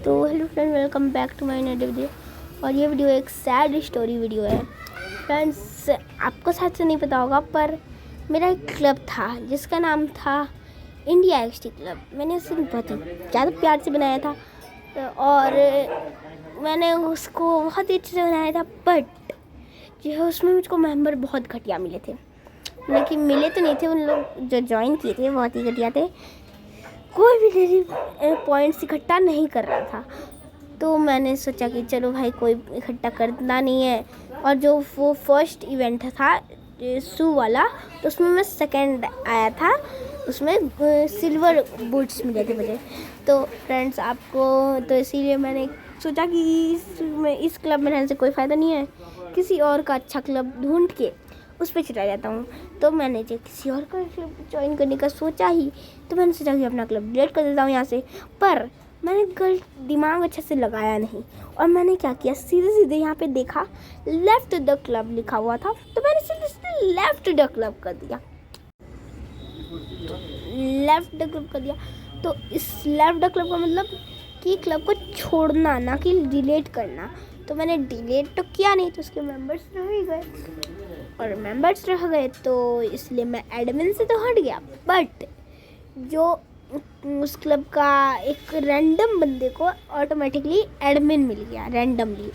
तो hello friend, welcome back to my नई video. और ये वीडियो एक सैड स्टोरी वीडियो है फ्रेंड्स। आपको शायद से नहीं पता होगा, पर मेरा एक क्लब था जिसका नाम था इंडिया एक्सटी क्लब। मैंने उसे बहुत ही ज़्यादा प्यार से बनाया था और मैंने उसको बहुत ही अच्छे से बनाया था। बट जो है उसमें मुझको मेंबर बहुत घटिया मिले थे। लेकिन मिले तो नहीं थे, उन लोग जो ज्वाइन किए थे बहुत ही घटिया थे। कोई भी डेली पॉइंट्स इकट्ठा नहीं कर रहा था। तो मैंने सोचा कि चलो भाई, कोई इकट्ठा करना नहीं है। और जो वो फर्स्ट इवेंट था शू वाला, तो उसमें मैं सेकंड आया था। उसमें सिल्वर बूट्स मिले थे मुझे। तो फ्रेंड्स आपको तो इसीलिए मैंने सोचा कि इस क्लब में रहने से कोई फ़ायदा नहीं है, किसी और का अच्छा क्लब ढूंढ के उस पर चला जाता हूँ। तो मैंने जब किसी और का क्लब ज्वाइन करने का सोचा ही, तो मैंने सोचा कि अपना क्लब डिलीट कर देता हूँ यहाँ से। पर मैंने दिमाग अच्छे से लगाया नहीं, और मैंने क्या किया, सीधे सीधे यहाँ पे देखा लेफ्ट द क्लब लिखा हुआ था, तो मैंने सीधे लेफ्ट द क्लब कर दिया। लेफ्ट द क्लब कर दिया। तो इस लेफ्ट द क्लब का मतलब कि क्लब को छोड़ना, ना कि डिलीट करना। तो मैंने डिलीट तो किया नहीं, तो उसके मेंबर्स रह ही गए, और मेंबर्स रह गए तो इसलिए मैं एडमिन से तो हट गया। बट जो उस क्लब का एक रैंडम बंदे को ऑटोमेटिकली एडमिन मिल गया रैंडमली।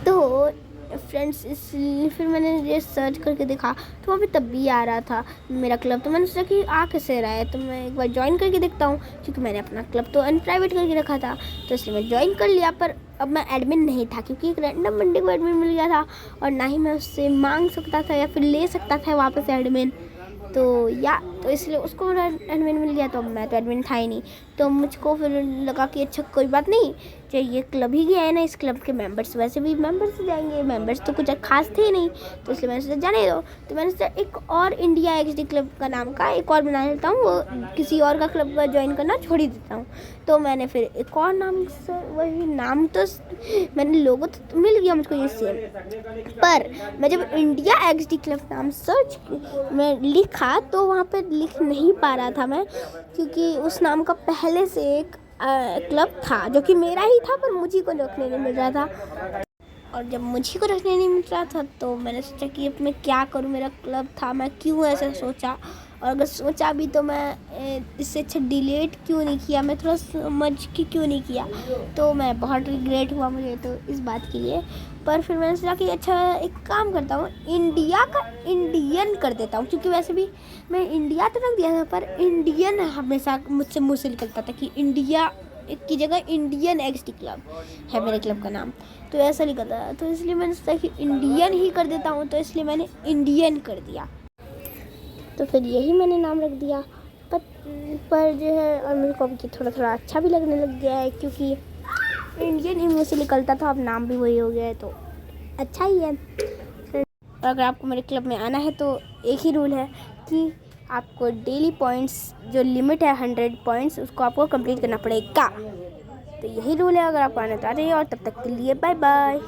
तो फ्रेंड्स फिर मैंने ये सर्च करके देखा, तो वहाँ पे तब भी आ रहा था मेरा क्लब। तो मैंने सोचा कि आ कैसे रहा है, तो मैं एक बार ज्वाइन करके देखता हूँ, क्योंकि मैंने अपना क्लब तो अनप्राइवेट करके रखा था। तो इसलिए मैं ज्वाइन कर लिया। पर अब मैं एडमिन नहीं था, क्योंकि एक रैंडम बंदे को एडमिन मिल गया था, और ना ही मैं उससे मांग सकता था या फिर ले सकता था वापस एडमिन। तो इसलिए उसको एडमिन मिल गया, तो मैं तो एडमिन था ही नहीं। तो मुझको फिर लगा कि अच्छा कोई बात नहीं, जो ये क्लब ही गया है ना, इस क्लब के मेंबर्स वैसे भी मेंबर्स जाएंगे, मेंबर्स तो कुछ खास थे नहीं। तो इसलिए मैंने सोचा जाने दो। तो मैंने सोचा एक और इंडिया एक्सडी क्लब का नाम का एक और बना लेता हूँ, वो किसी और का क्लब का ज्वाइन करना छोड़ ही देता हूँ। तो मैंने फिर एक और नाम से, वही नाम तो मैंने लोगो तो मिल गया मुझको ये सेम। पर मैं जब इंडिया एक्सडी क्लब नाम सर्च में लिखा, तो वहाँ पे लिख नहीं पा रहा था मैं, क्योंकि उस नाम का पहले से एक क्लब था जो कि मेरा ही था, पर मुझे को रखने नहीं मिल रहा था। और जब मुझे को रखने नहीं मिल रहा था, तो मैंने सोचा कि अब मैं क्या करूं, मेरा क्लब था, मैं क्यों ऐसा सोचा। और अगर सोचा भी तो मैं इससे अच्छा डिलीट क्यों नहीं किया, मैं थोड़ा समझ के क्यों नहीं किया। तो मैं बहुत रिग्रेट हुआ मुझे तो इस बात के लिए। पर फिर मैंने सोचा कि अच्छा एक काम करता हूँ, इंडिया का इंडियन कर देता हूँ, क्योंकि वैसे भी मैं इंडिया तो रख दिया था, पर इंडियन हमेशा मुझसे मुँह से निकलता था कि इंडिया की जगह इंडियन एक्सटी क्लब है मेरे क्लब का नाम। तो ऐसा लिखा था, तो इसलिए मैंने सोचा कि इंडियन ही कर देता हूँ, तो इसलिए मैंने इंडियन कर दिया। तो फिर यही मैंने नाम रख दिया। पर जो है, और मेरे को अभी थोड़ा थोड़ा अच्छा भी लगने लग गया है, क्योंकि इंडियन ही मुँह से निकलता था, अब नाम भी वही हो गया है, तो अच्छा ही है। और अगर आपको मेरे क्लब में आना है, तो एक ही रूल है कि आपको डेली पॉइंट्स, जो लिमिट है 100 पॉइंट्स, उसको आपको कंप्लीट करना पड़ेगा। तो यही रूल है। अगर आपको आना तो आ जाइए, और तब तक के लिए बाय बाय।